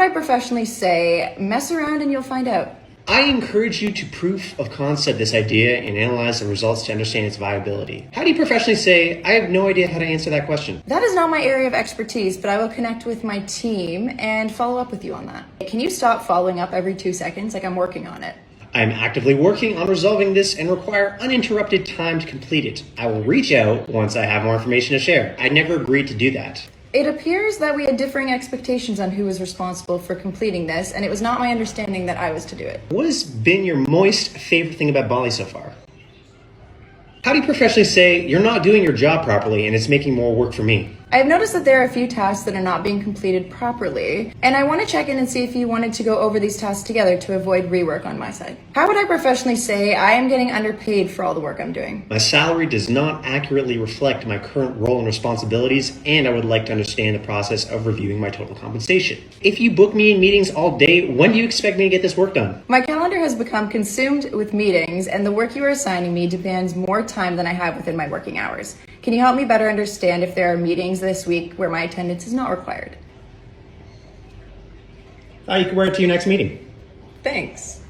I professionally say, mess around and you'll find out? I encourage you to proof of concept this idea and analyze the results to understand its viability. How do you professionally say, I have no idea how to answer that question? That is not my area of expertise, but I will connect with my team and follow up with you on that. Can you stop following up every 2 seconds? Like, I'm working on it. I am actively working on resolving this and require uninterrupted time to complete it. I will reach out once I have more information to share. I never agreed to do that. It appears that we had differing expectations on who was responsible for completing this, and it was not my understanding that I was to do it. What has been your most favorite thing about Bali so far? How do you professionally say, you're not doing your job properly and it's making more work for me? I have noticed that there are a few tasks that are not being completed properly, and I want to check in and see if you wanted to go over these tasks together to avoid rework on my side. How would I professionally say I am getting underpaid for all the work I'm doing? My salary does not accurately reflect my current role and responsibilities, and I would like to understand the process of reviewing my total compensation. If you book me in meetings all day, when do you expect me to get this work done? My calendar has become consumed with meetings, and the work you are assigning me demands more time than I have within my working hours. Can you help me better understand if there are meetings this week where my attendance is not required? You can wear it to your next meeting. Thanks.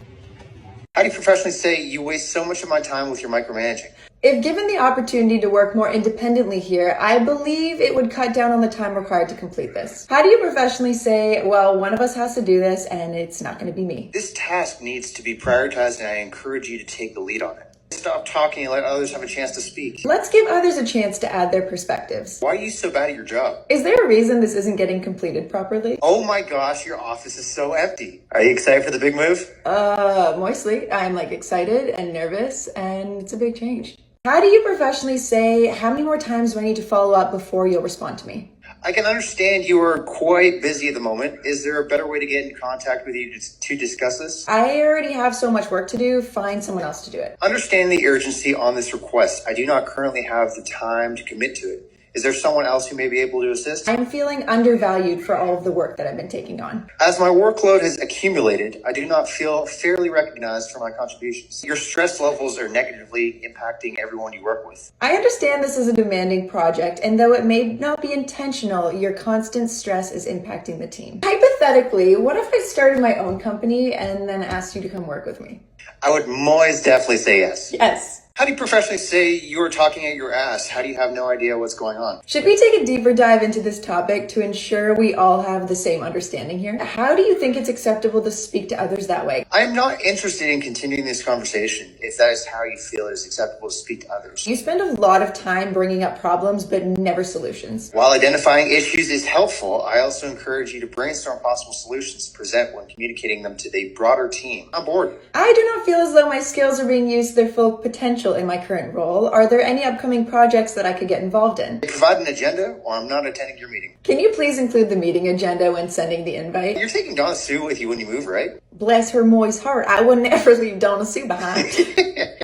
How do you professionally say you waste so much of my time with your micromanaging? If given the opportunity to work more independently here, I believe it would cut down on the time required to complete this. How do you professionally say, well, one of us has to do this and it's not going to be me? This task needs to be prioritized, and I encourage you to take the lead on it. Stop talking and let others have a chance to speak. Let's give others a chance to add their perspectives. Why are you so bad at your job? Is there a reason this isn't getting completed properly? Oh my gosh, your office is so empty. Are you excited for the big move? Mostly. I'm excited and nervous, and it's a big change. How do you professionally say, how many more times do I need to follow up before you'll respond to me? I can understand you are quite busy at the moment. Is there a better way to get in contact with you to discuss this? I already have so much work to do. Find someone else to do it. Understand the urgency on this request. I do not currently have the time to commit to it. Is there someone else who may be able to assist? I'm feeling undervalued for all of the work that I've been taking on. As my workload has accumulated, I do not feel fairly recognized for my contributions. Your stress levels are negatively impacting everyone you work with. I understand this is a demanding project, and though it may not be intentional, your constant stress is impacting the team. Hypothetically, what if I started my own company and then asked you to come work with me? I would most definitely say yes. Yes. How do you professionally say you are talking at your ass? How do you have no idea what's going on? Should we take a deeper dive into this topic to ensure we all have the same understanding here? How do you think it's acceptable to speak to others that way? I am not interested in continuing this conversation if that is how you feel it is acceptable to speak to others. You spend a lot of time bringing up problems, but never solutions. While identifying issues is helpful, I also encourage you to brainstorm possible solutions to present when communicating them to the broader team. I'm bored. I do not feel as though my skills are being used to their full potential in my current role. Are there any upcoming projects that I could get involved in? Provide an agenda, or I'm not attending your meeting. Can you please include the meeting agenda when sending the invite? You're taking Donna Sue with you when you move, right? Bless her moist heart. I would never leave Donna Sue behind.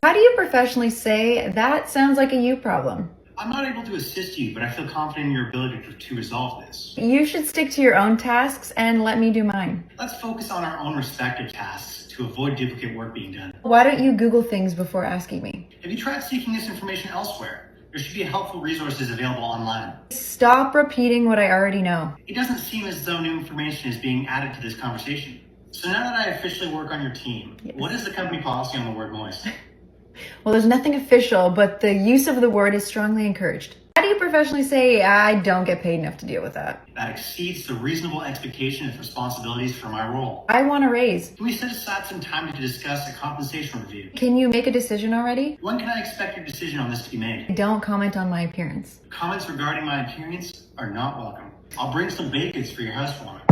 How do you professionally say, that sounds like a you problem? I'm not able to assist you, but I feel confident in your ability to resolve this. You should stick to your own tasks and let me do mine. Let's focus on our own respective tasks to avoid duplicate work being done. Why don't you Google things before asking me? Have you tried seeking this information elsewhere? There should be helpful resources available online. Stop repeating what I already know. It doesn't seem as though new information is being added to this conversation. So now that I officially work on your team, What is the company policy on the word moist? Well, there's nothing official, but the use of the word is strongly encouraged. How do you professionally say, I don't get paid enough to deal with that? That exceeds the reasonable expectation of responsibilities for my role. I want a raise. Can we set aside some time to discuss a compensation review? Can you make a decision already? When can I expect your decision on this to be made? Don't comment on my appearance. Comments regarding my appearance are not welcome. I'll bring some baked goods for your housewarming.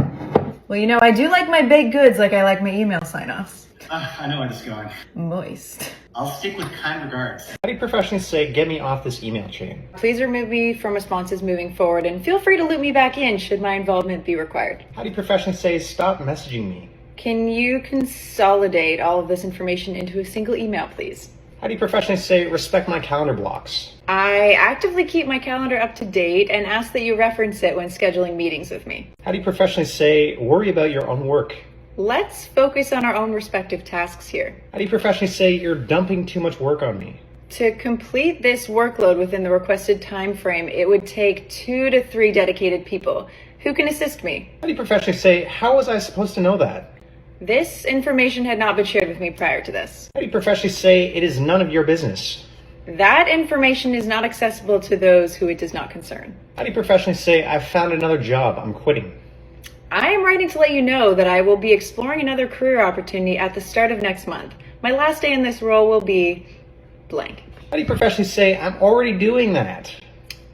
Well, I do like my baked goods like I like my email sign-offs. I know where this is going. Moist. I'll stick with kind regards. How do you professionally say, get me off this email chain? Please remove me from responses moving forward, and feel free to loop me back in should my involvement be required. How do you professionally say, stop messaging me? Can you consolidate all of this information into a single email, please? How do you professionally say, respect my calendar blocks? I actively keep my calendar up to date and ask that you reference it when scheduling meetings with me. How do you professionally say, worry about your own work? Let's focus on our own respective tasks here. How do you professionally say, you're dumping too much work on me? To complete this workload within the requested time frame, it would take 2 to 3 dedicated people. Who can assist me? How do you professionally say, how was I supposed to know that? This information had not been shared with me prior to this. How do you professionally say, it is none of your business? That information is not accessible to those who it does not concern. How do you professionally say, I've found another job, I'm quitting? I am writing to let you know that I will be exploring another career opportunity at the start of next month. My last day in this role will be blank. How do you professionally say, I'm already doing that?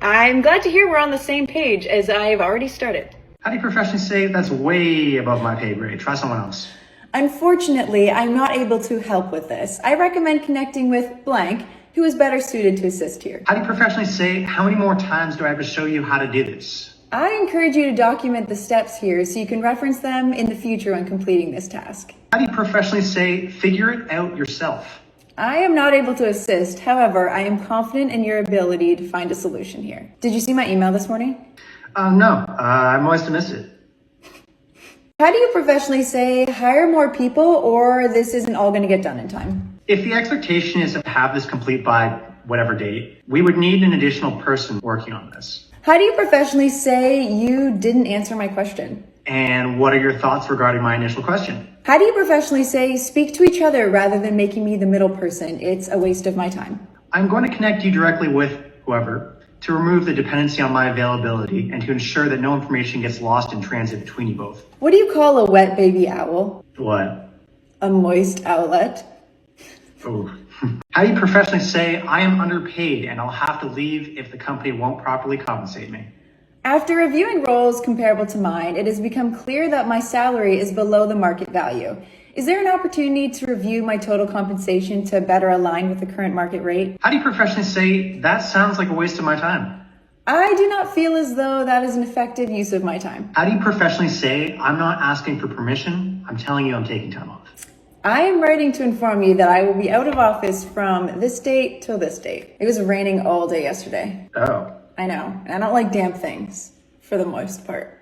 I'm glad to hear we're on the same page, as I've already started. How do you professionally say that's way above my pay grade? Try someone else. Unfortunately, I'm not able to help with this. I recommend connecting with blank, who is better suited to assist here. How do you professionally say, how many more times do I have to show you how to do this? I encourage you to document the steps here so you can reference them in the future when completing this task. How do you professionally say, figure it out yourself? I am not able to assist. However, I am confident in your ability to find a solution here. Did you see my email this morning? No, I must have missed it. How do you professionally say, hire more people, or this isn't all going to get done in time? If the expectation is to have this complete by whatever date, we would need an additional person working on this. How do you professionally say, you didn't answer my question? And what are your thoughts regarding my initial question? How do you professionally say, speak to each other rather than making me the middle person? It's a waste of my time. I'm going to connect you directly with whoever to remove the dependency on my availability and to ensure that no information gets lost in transit between you both. What do you call a wet baby owl? What? A moist owlet? Oh. How do you professionally say, I am underpaid and I'll have to leave if the company won't properly compensate me? After reviewing roles comparable to mine, it has become clear that my salary is below the market value. Is there an opportunity to review my total compensation to better align with the current market rate? How do you professionally say, that sounds like a waste of my time? I do not feel as though that is an effective use of my time. How do you professionally say, I'm not asking for permission, I'm telling you I'm taking time off? I am writing to inform you that I will be out of office from this date till this date. It was raining all day yesterday. Oh. I know, and I don't like damp things, for the most part.